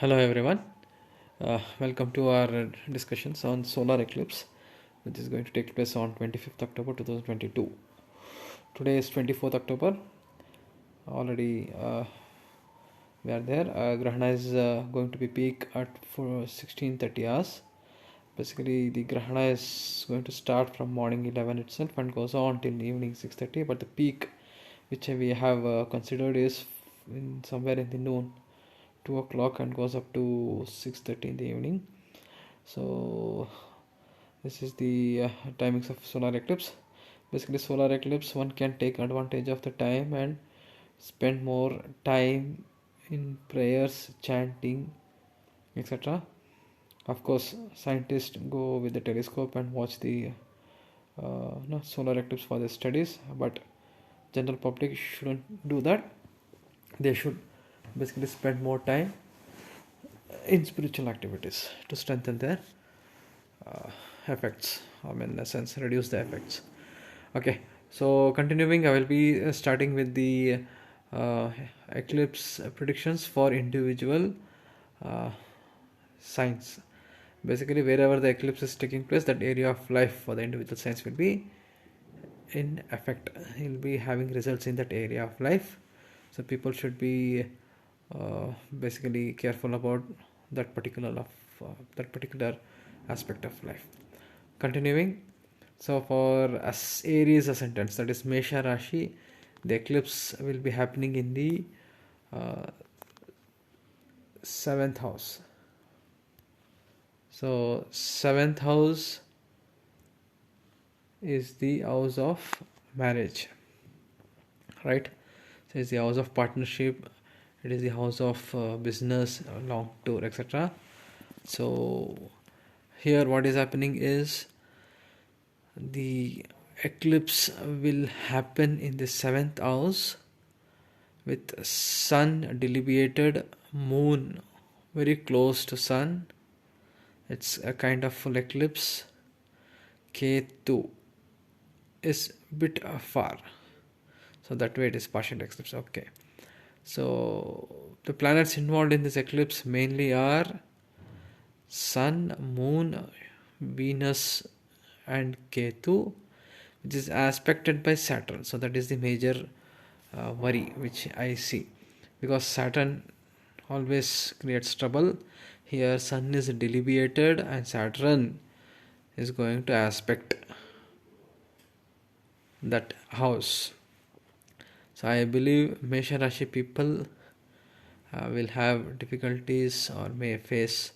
Hello everyone. Welcome to our discussions on solar eclipse, which is going to take place on 25th October 2022. Today is 24th October. Already we are there. Grahana is going to be peak at 16:30 hours. Basically, the Grahana is going to start from morning 11 itself and goes on till evening 6:30. But the peak, which we have considered, is in somewhere in the noon, 2 o'clock, and goes up to 6:30 in the evening. So this is the timings of solar eclipse. Basically, solar eclipse, one can take advantage of the time and spend more time in prayers, chanting, etc. Of course, scientists go with the telescope and watch the solar eclipse for their studies, but general public shouldn't do that. They should basically spend more time in spiritual activities to strengthen their effects. In a sense, reduce the effects. Okay, so continuing, I will be starting with the uh, eclipse predictions for individual uh, signs. Basically, wherever the eclipse is taking place, that area of life for the individual signs will be in effect. He'll be having results in that area of life. So people should be basically careful about that particular aspect of life. Continuing, so for Aries ascendant, that is Mesha Rashi, the eclipse will be happening in the uh, seventh house. So seventh house is the house of marriage, right? So it's the house of partnership. It is the house of business, long tour, etc. So here, what is happening is the eclipse will happen in the seventh house with sun deviated, moon very close to sun. It's a kind of full eclipse. Ketu is bit far, so that way it is partial eclipse. Okay, so the planets involved in this eclipse mainly are sun, moon, Venus, and Ketu, which is aspected by Saturn. So that is the major worry which I see, because Saturn always creates trouble. Here Sun is deviated and Saturn is going to aspect that house. So I believe Mesha Rashi people will have difficulties or may face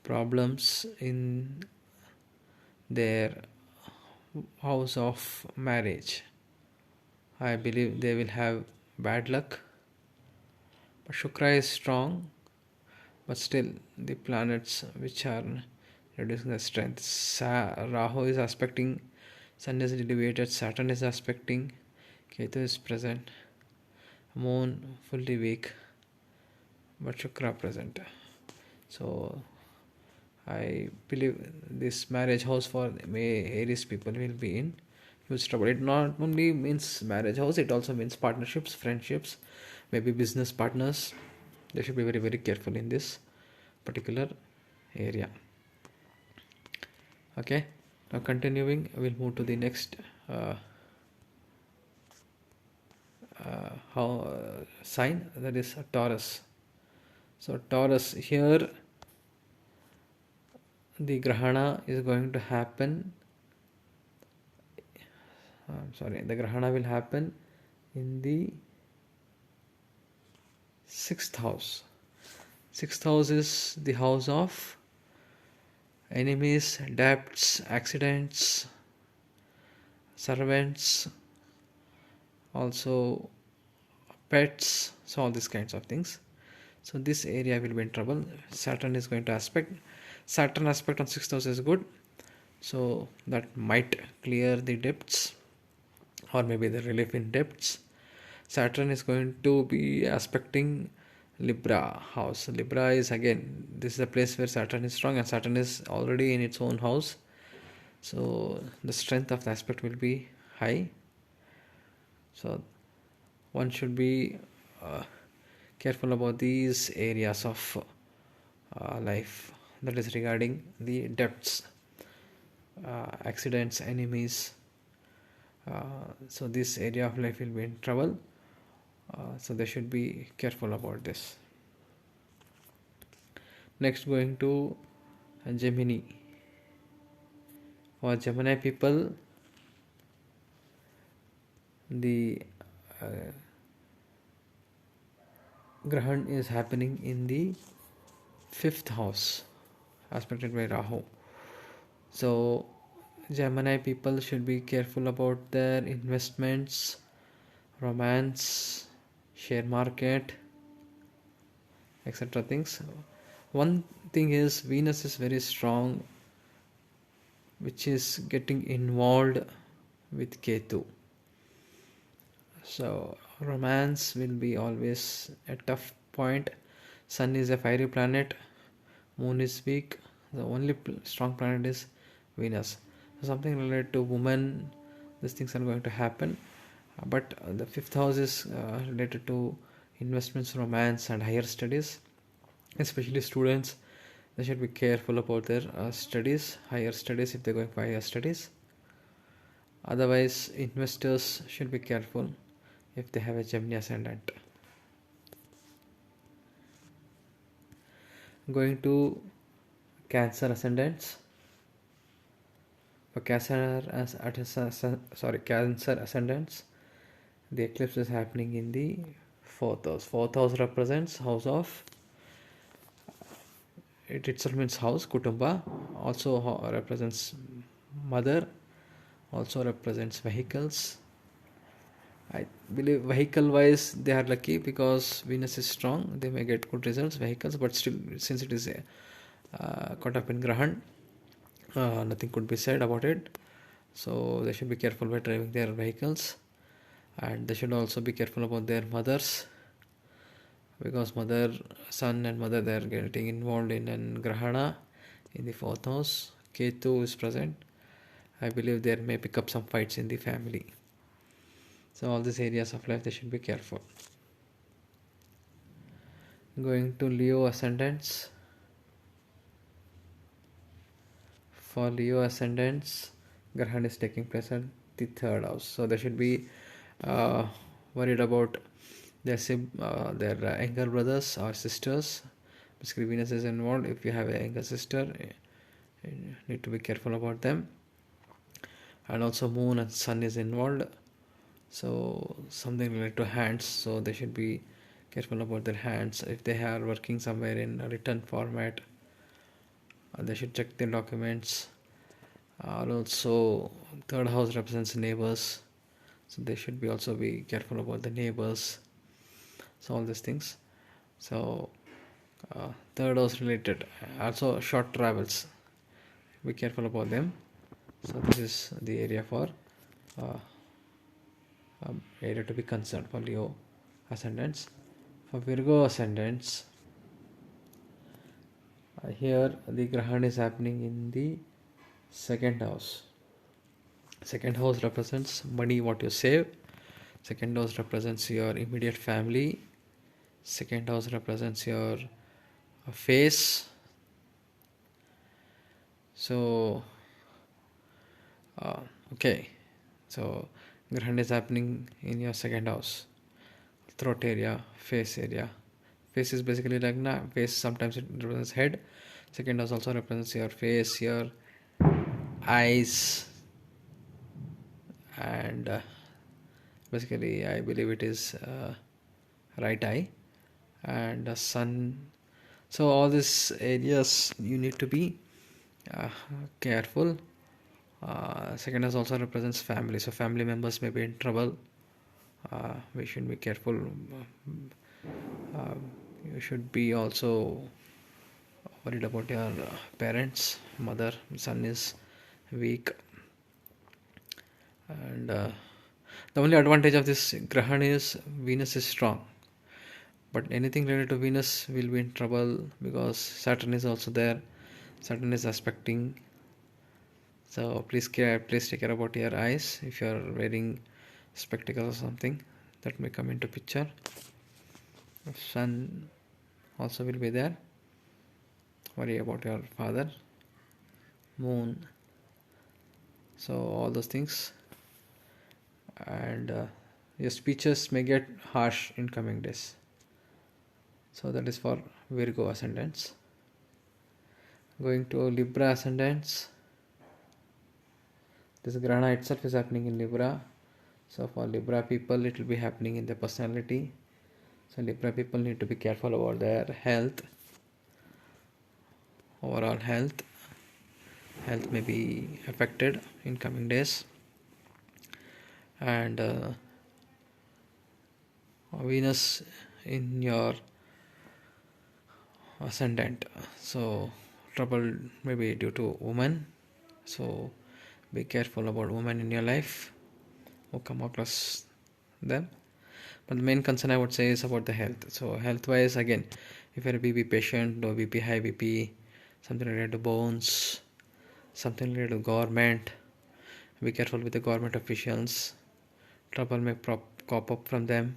problems in their house of marriage. I believe they will have bad luck. But Shukra is strong, but still the planets which are reducing the strength. Rahu is aspecting, Sun is deviated, Saturn is aspecting, Ketu is present, Moon fully weak, but Shukra present. So I believe this marriage house for Aries people will be in huge trouble. It not only means marriage house, it also means partnerships, friendships, maybe business partners. They should be very, very careful in this particular area. Okay, now continuing, we'll move to the next sign, that is Taurus. So Taurus, here the Grahana is going to happen. The Grahana will happen in the sixth house. Sixth house is the house of enemies, debts, accidents, servants, also pets, so all these kinds of things. So this area will be in trouble. Saturn is going to aspect. Saturn aspect on sixth house is good, so that might clear the debts or maybe the relief in debts. Saturn is going to be aspecting Libra house. Libra is, again, this is a place where Saturn is strong, and Saturn is already in its own house, so the strength of the aspect will be high. So one should be careful about these areas of life, that is regarding the debts, accidents, enemies. So this area of life will be in trouble. So they should be careful about this. Next, going to Gemini. For Gemini people, the Grahan is happening in the 5th house, aspected by Rahu. So Gemini people should be careful about their investments, romance, share market, etc. things. One thing is Venus is very strong, which is getting involved with Ketu. So romance will be always a tough point. Sun is a fiery planet, Moon is weak. The only strong planet is Venus. So something related to women, these things are going to happen. But the 5th house is related to investments, romance, and higher studies. Especially students, they should be careful about their studies, higher studies, if they're going for higher studies. Otherwise, investors should be careful if they have a Gemini ascendant. Going to Cancer ascendants. For Cancer ascendants, the eclipse is happening in the 4th house. 4th house represents house of, it itself means house, Kutumba, also represents mother, also represents vehicles. I believe vehicle wise they are lucky because Venus is strong, they may get good results, vehicles, but still, since it is caught up in Grahan, nothing could be said about it. So they should be careful by driving their vehicles, and they should also be careful about their mothers, because mother, son and mother, they are getting involved in an Grahana in the 4th house. Ketu is present. I believe there may pick up some fights in the family. So all these areas of life they should be careful. Going to Leo ascendants. For Leo ascendants, Grahan is taking place at the 3rd house. So they should be worried about their younger brothers or sisters. Basically, Venus is involved. If you have a younger sister, you need to be careful about them. And also Moon and Sun is involved. So something related to hands. So they should be careful about their hands. If they are working somewhere in a written format, they should check their documents. Also, 3rd house represents neighbors, so they should be also be careful about the neighbors. So all these things. So 3rd house related, also short travels, be careful about them. So this is the area for area to be concerned for Leo ascendants. For Virgo ascendants, here the Grahan is happening in the 2nd house. 2nd house represents money, what you save. 2nd house represents your immediate family. 2nd house represents your face. So okay, so Grahan is happening in your 2nd house, throat area, face area. Face is basically Ragna. Face sometimes it represents head. 2nd house also represents your face, your eyes, and basically I believe it is right eye and sun. So all these areas you need to be careful. 2nd house also represents family, so family members may be in trouble. We should be careful. You should be also worried about your parents, mother. Sun is weak, and the only advantage of this Grahan is Venus is strong, but anything related to Venus will be in trouble because Saturn is also there. Saturn is aspecting, so please take care about your eyes. If you are wearing spectacles or something, that may come into picture. Sun also will be there. worry about your father. Moon. So all those things. And your speeches may get harsh in coming days. So that is for Virgo ascendants. Going to Libra ascendants. This Grahana itself is happening in Libra. So for Libra people, it will be happening in their personality. So Libra people need to be careful about their health. Overall health may be affected in coming days. And Venus in your ascendant, so trouble maybe due to women. So be careful about women in your life who come across them. But the main concern I would say is about the health. So health wise, again, if you're a BP patient, low BP, high BP, something related to bones, something related to government, be careful with the government officials. Trouble may crop up from them.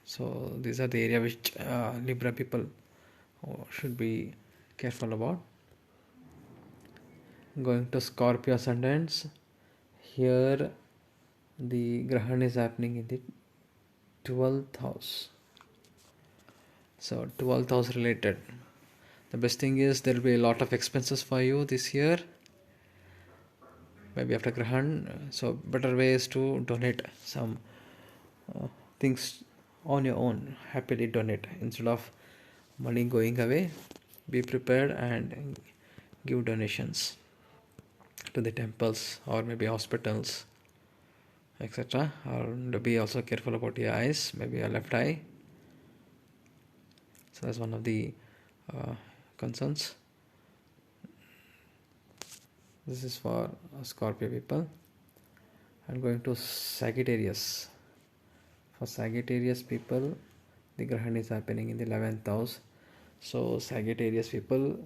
So these are the area which Libra people should be careful about. Going to Scorpio ascendants, here the Grahan is happening in the 12th house. So 12th house related. The best thing is there will be a lot of expenses for you this year. Maybe after Grahan. So better way is to donate some things on your own. Happily donate instead of money going away. Be prepared and give donations to the temples or maybe hospitals, etc. And be also careful about your eyes, maybe your left eye. So that's one of the concerns. This is for Scorpio people. I'm going to Sagittarius. For Sagittarius people, the Grahan is happening in the 11th house. So Sagittarius people,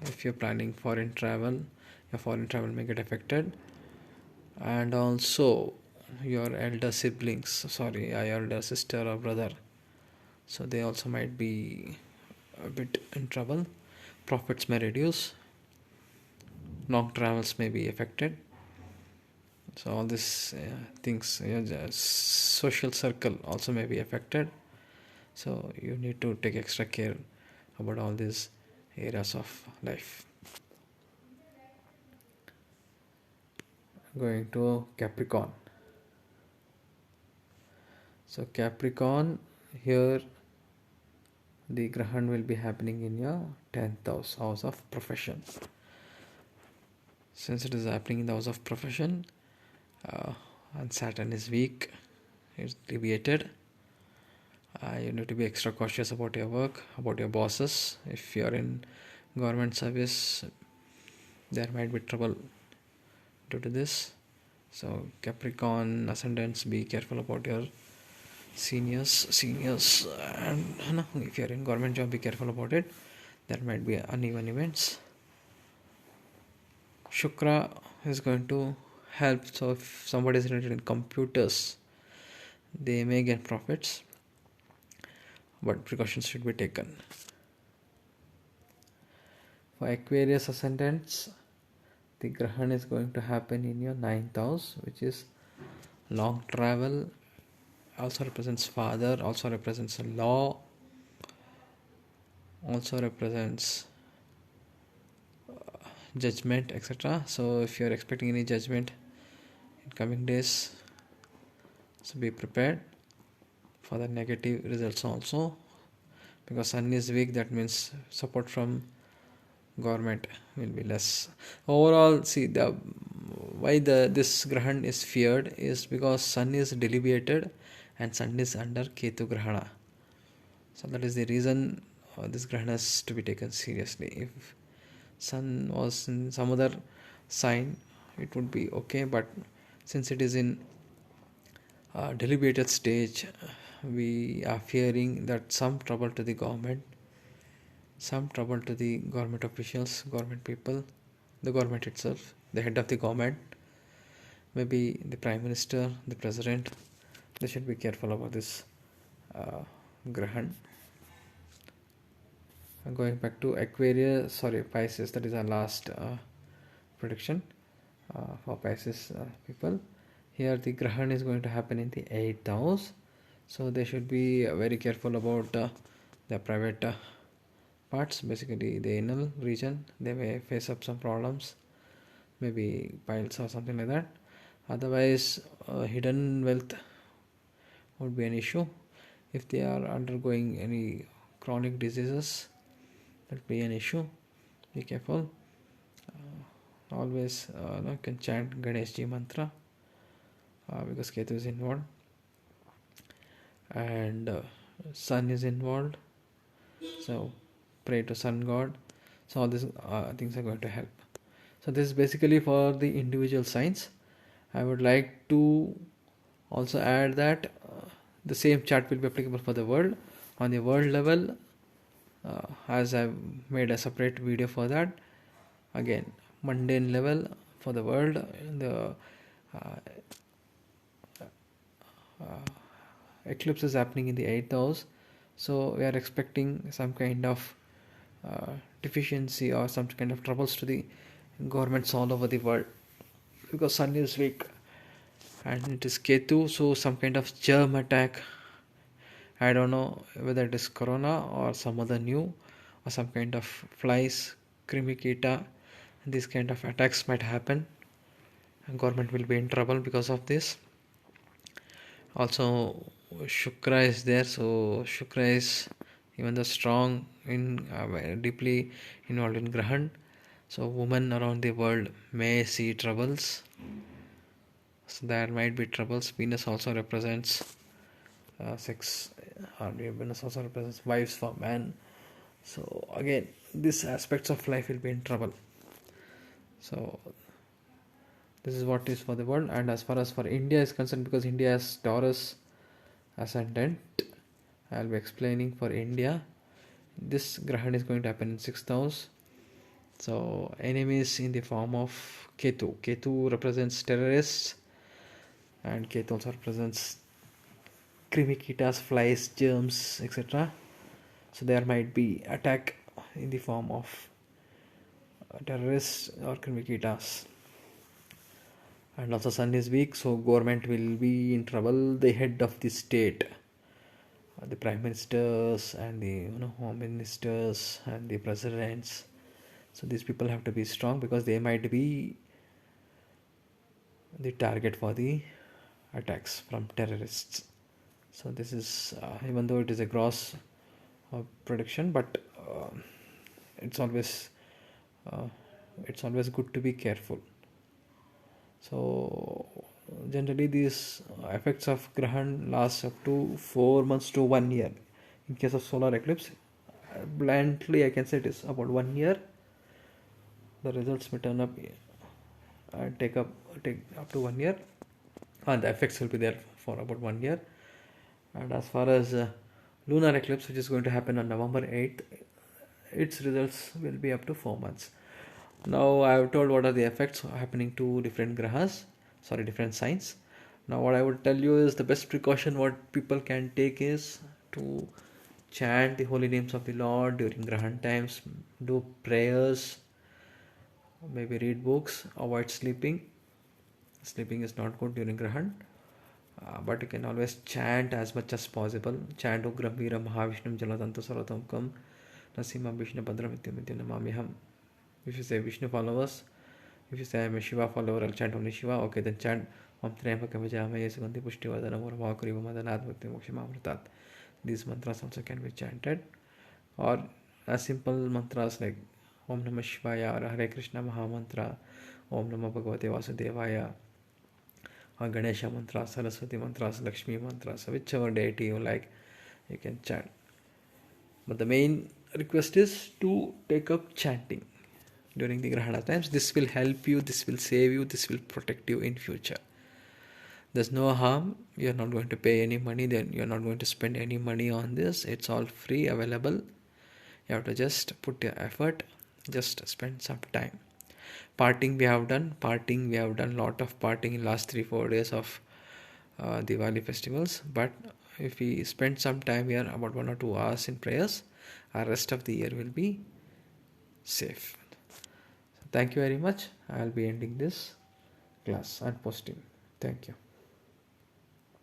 if you're planning foreign travel, your foreign travel may get affected. And also your elder siblings, your elder sister or brother, so they also might be a bit in trouble. Profits may reduce. Long travels may be affected. So all these things, social circle also may be affected. So you need to take extra care about all these areas of life. Going to Capricorn. So Capricorn, here the Grahan will be happening in your 10th house of profession. Since it is happening in the house of profession, and Saturn is weak, it's deviated, you need to be extra cautious about your work, about your bosses. If you are in government service, there might be trouble due to this. So Capricorn ascendants, be careful about your seniors, and if you're in government job, be careful about it. There might be uneven events. Shukra is going to help. So if somebody is related in computers, they may get profits, but precautions should be taken. For Aquarius ascendants, the Grahan is going to happen in your 9th house, which is long travel, also represents father, also represents law, also represents judgment, etc. So if you are expecting any judgment in coming days, so be prepared for the negative results also, because Sun is weak. That means support from government will be less. Overall, see, why this Grahan is feared is because Sun is deviated and Sun is under Ketu Grahana. So that is the reason this Grahan has to be taken seriously. If Sun was in some other sign, it would be okay, but since it is in deliberated stage, we are fearing that some trouble to the government, some trouble to the government officials, government people, the government itself, the head of the government, maybe the prime minister, the president. They should be careful about this Grahan. Going back to Aquarius, sorry, Pisces, that is our last prediction for Pisces people. Here the Grahan is going to happen in the 8th house, so they should be very careful about their private parts, basically the anal region. They may face up some problems, maybe piles or something like that. Otherwise, hidden wealth would be an issue. If they are undergoing any chronic diseases, that would be an issue. Be careful. Always you can chant Ganesh Ji mantra because Ketu is involved, and sun is involved, so pray to sun god. So all these things are going to help. So this is basically for the individual signs. I would like to also add that the same chart will be applicable for the world. On the world level, as I've made a separate video for that. Again, mundane level for the world, the eclipse is happening in the 8th house, so we are expecting some kind of deficiency or some kind of troubles to the governments all over the world, because sun is weak and it is Ketu, so some kind of germ attack. I don't know whether it is corona or some other new, or some kind of flies, krimikita. These kind of attacks might happen, and government will be in trouble because of this. Also, Shukra is there, so Shukra is even though strong in deeply involved in Grahan, so women around the world may see troubles. So there might be troubles. Venus also represents sex, or Venus also represents wives for man. So again, these aspects of life will be in trouble. So this is what is for the world. And as far as for India is concerned, because India has Taurus ascendant, I'll be explaining for India. This Grahan is going to happen in 6th house. So enemies in the form of Ketu. Ketu represents terrorists, and Ketu also represents krimikitas, flies, germs, etc. So there might be attack in the form of terrorists or krimikitas. And also sun is weak, so government will be in trouble. The head of the state, the prime ministers and the home ministers and the presidents, so these people have to be strong because they might be the target for the attacks from terrorists. So this is even though it is a gross prediction, but it's always good to be careful. So generally these effects of Grahan last up to 4 months to 1 year. In case of solar eclipse, bluntly I can say it is about 1 year. The results may turn up and take up to 1 year, and the effects will be there for about 1 year. And as far as lunar eclipse, which is going to happen on November 8th, its results will be up to 4 months. Now I have told what are the effects happening to different different signs. Now what I would tell you is the best precaution what people can take is to chant the holy names of the Lord during Grahan times, do prayers, maybe read books, avoid sleeping. Sleeping is not good during Grahan, but you can always chant as much as possible. Chant Ugram Veera Mahavishnu Jalatantu Saratamkam Nasimha Vishnu Bhadram Vidyam Namamiham. If you say Vishnu followers, if you say I'm a Shiva follower, I'll chant only Shiva. Okay, then chant Om Trayambaka Vijayamaye Sugandhi Pushti Vardhanam Urvakariva Madanat Bhakti Mokshimamritat. These mantras also can be chanted, or as simple mantras like Om Namah Shivaya or Hare Krishna Mahamantra, Om Namah Bhagavate Vasudevaya, or Ganesha mantras, Saraswati mantras, Lakshmi mantras, whichever deity you like, you can chant. But the main request is to take up chanting during the Grahana times. This will help you, this will save you, this will protect you in future. There's no harm. You're not going to pay any money, then you're not going to spend any money on this. It's all free, available. You have to just put your effort, just spend some time. Partying we have done lot of partying in last 3-4 days of Diwali festivals. But if we spend some time here, about 1 or 2 hours in prayers, our rest of the year will be safe. So thank you very much. I'll be ending this class and posting. Thank you.